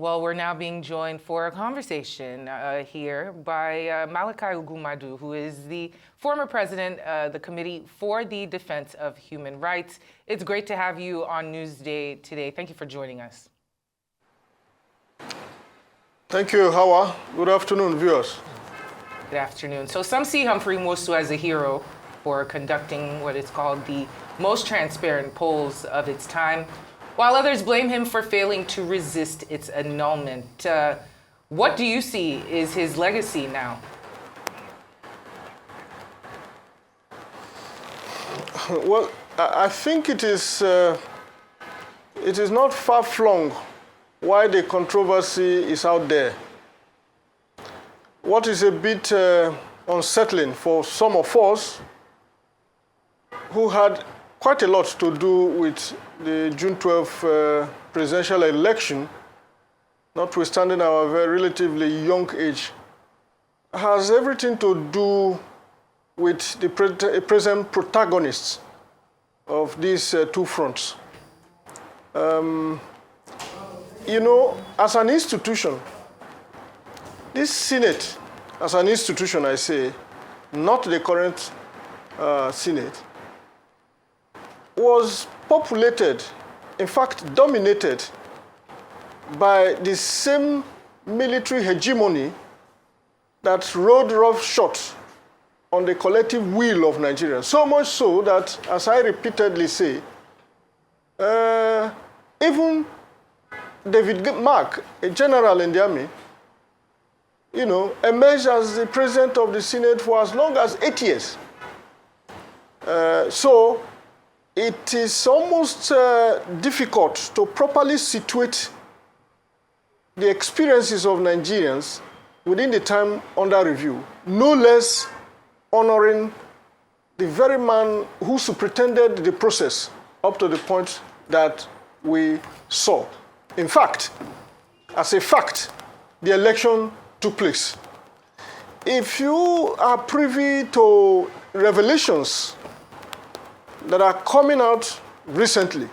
Well, we're now being joined for a conversation here by Malachy Ugwummadu, who is the former president of the Committee for the Defense of Human Rights. It's great to have you on Newsday today. Thank you for joining us. Thank you, Hawa. Good afternoon, viewers. Good afternoon. So some see Humphrey Nwosu as a hero for conducting what is called the most transparent polls of its time, while others blame him for failing to resist its annulment. What do you see is his legacy now? Well, I think it is not far-flung why the controversy is out there. What is a bit unsettling for some of us who had quite a lot to do with the June 12 presidential election, notwithstanding our very relatively young age, has everything to do with the present protagonists of these two fronts. You know, as an institution, this Senate, as an institution, I say, not the current Senate, was populated, in fact, dominated by the same military hegemony that rode roughshod on the collective will of Nigerians. So much so that, as I repeatedly say, even David Mark, a general in the army, you know, emerged as the president of the Senate for as long as 8 years. So it is almost difficult to properly situate the experiences of Nigerians within the time under review, no less honoring the very man who superintended the process up to the point that we saw. In fact, as a fact, the election took place. If you are privy to revelations that are coming out recently,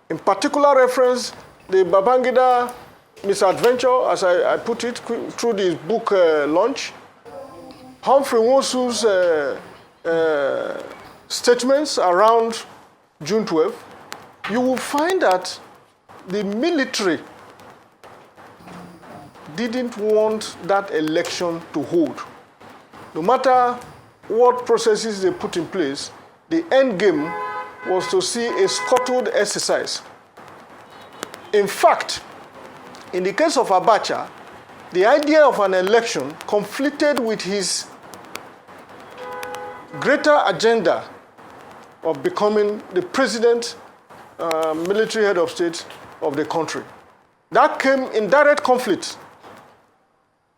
in particular reference the Babangida misadventure, as I put it, through this book launch, Humphrey Nwosu's statements around June 12, you will find that the military didn't want that election to hold. No matter what processes they put in place, the end game was to see a scuttled exercise. In fact, in the case of Abacha, the idea of an election conflicted with his greater agenda of becoming the president, military head of state of the country. That came in direct conflict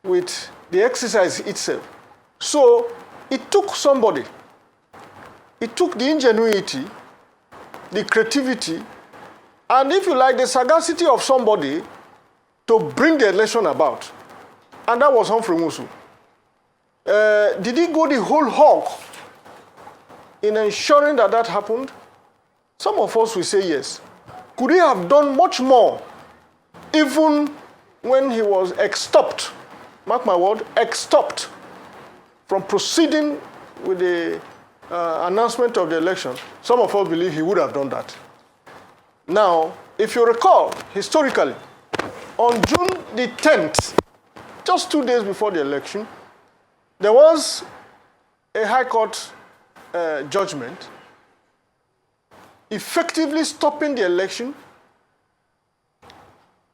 with the exercise itself. So it took somebody, it took the ingenuity, the creativity, and if you like, the sagacity of somebody to bring the election about. And that was Humphrey Nwosu. Did he go the whole hog in ensuring that that happened? Some of us will say yes. Could he have done much more, even when he was extopped, mark my word, extopped from proceeding with the announcement of the election? Some of us believe he would have done that. Now, if you recall, historically, on June the 10th, just 2 days before the election, there was a High Court judgment effectively stopping the election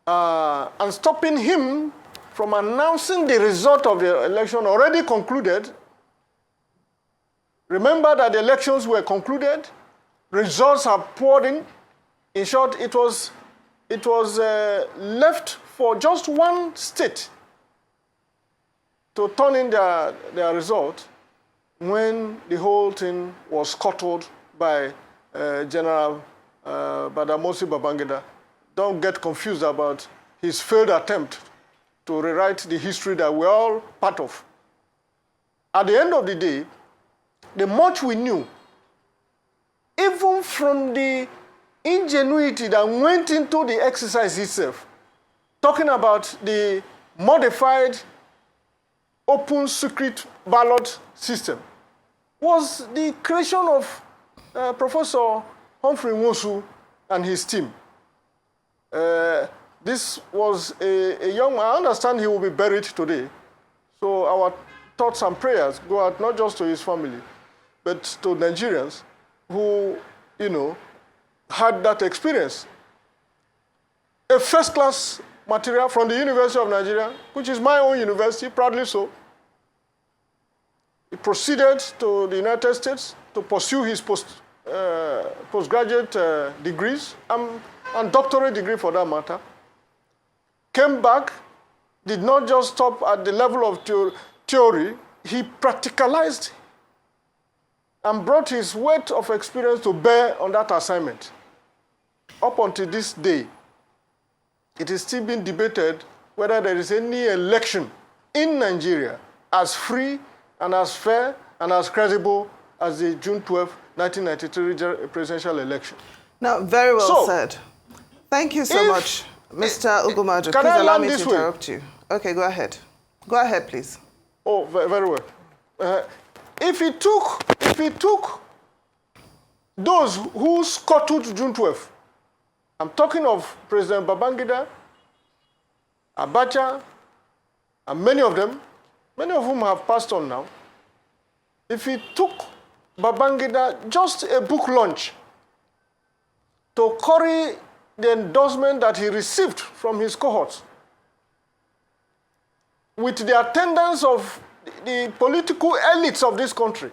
and stopping him from announcing the result of the election already concluded. Remember that the elections were concluded, results have poured in. In short, it was left for just one state to turn in their result when the whole thing was scuttled by General Badamasi Babangida. Don't get confused about his failed attempt to rewrite the history that we're all part of. At the end of the day, the much we knew, even from the ingenuity that went into the exercise itself, talking about the modified open secret ballot system, was the creation of Professor Humphrey Nwosu and his team. This was a young man. I understand he will be buried today. So our thoughts and prayers go out not just to his family, but to Nigerians who, had that experience. A first-class material from the University of Nigeria, which is my own university, proudly so. He proceeded to the United States to pursue his postgraduate degrees and doctorate degree for that matter. Came back, did not just stop at the level of theory, he practicalized and brought his weight of experience to bear on that assignment. Up until this day, it is still being debated whether there is any election in Nigeria as free and as fair and as credible as the June 12, 1993 presidential election. Now, very well said. Thank you so much, Mr. Ugwummadu. Please allow me to interrupt you. Okay, go ahead. Go ahead, please. Oh, very well. If he took those who scuttled June 12, I'm talking of President Babangida, Abacha, and many of whom have passed on now. If he took Babangida just a book launch to curry the endorsement that he received from his cohorts, with the attendance of the political elites of this country,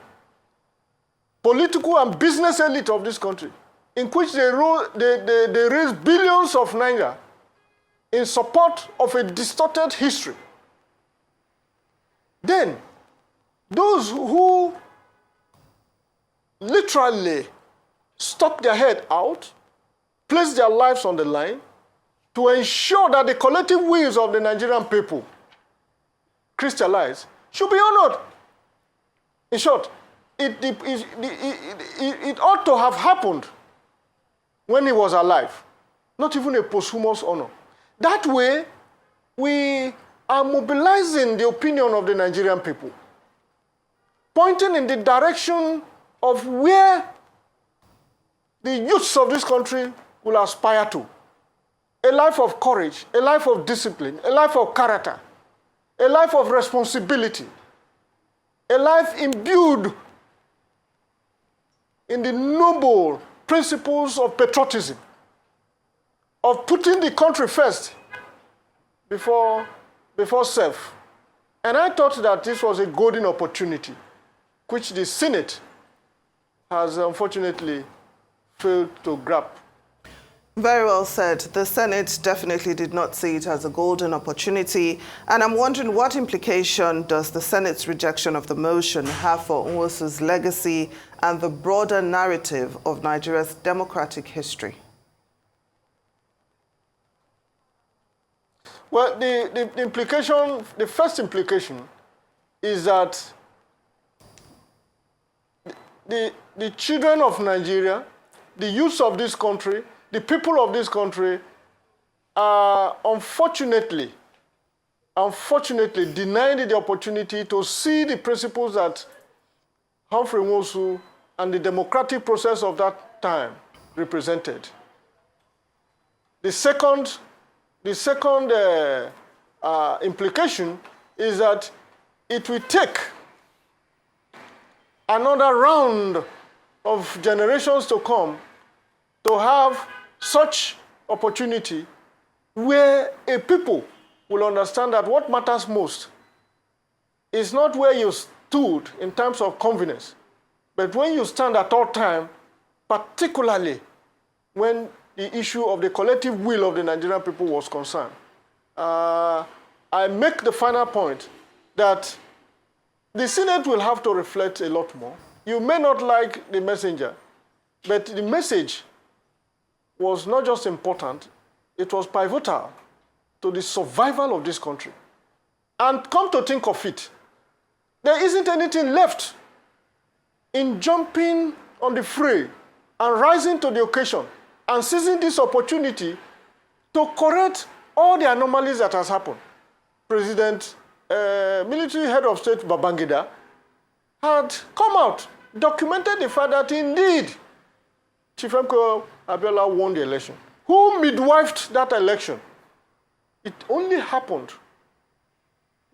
political and business elite of this country, in which they raise billions of naira in support of a distorted history, then those who literally stuck their head out, placed their lives on the line to ensure that the collective wills of the Nigerian people crystallize, should be honored. In short, it ought to have happened when he was alive, not even a posthumous honor. That way, we are mobilizing the opinion of the Nigerian people, pointing in the direction of where the youths of this country will aspire to. A life of courage, a life of discipline, a life of character, a life of responsibility, a life imbued in the noble principles of patriotism, of putting the country first before self. And I thought that this was a golden opportunity, which the Senate has unfortunately failed to grab. Very well said. The Senate definitely did not see it as a golden opportunity. And I'm wondering, what implication does the Senate's rejection of the motion have for Nwosu's legacy and the broader narrative of Nigeria's democratic history? Well, the first implication is that the children of Nigeria, the youth of this country, the people of this country are unfortunately denied the opportunity to see the principles that Humphrey Nwosu and the democratic process of that time represented. The second implication is that it will take another round of generations to come to have such opportunity where a people will understand that what matters most is not where you stood in terms of convenience, but when you stand at all time, particularly when the issue of the collective will of the Nigerian people was concerned. I make the final point that the Senate will have to reflect a lot more. You may not like the messenger, but the message was not just important, it was pivotal to the survival of this country. And come to think of it, there isn't anything left in jumping on the fray and rising to the occasion and seizing this opportunity to correct all the anomalies that has happened. President, military head of state Babangida had come out, documented the fact that indeed Chief MKO Abiola won the election. Who midwifed that election? It only happened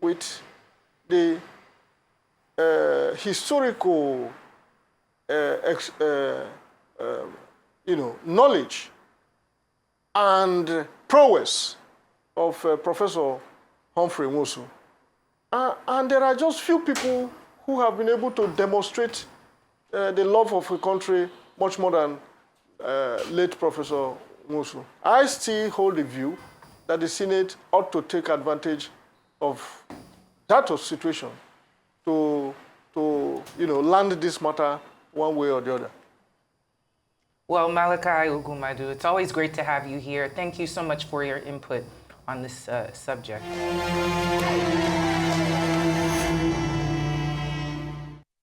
with the historical knowledge and prowess of Professor Humphrey Nwosu. And there are just few people who have been able to demonstrate the love of a country much more than late Professor Nwosu. I still hold the view that the Senate ought to take advantage of that situation to land this matter one way or the other. Well, Malachy, Ugwummadu, it's always great to have you here. Thank you so much for your input on this subject.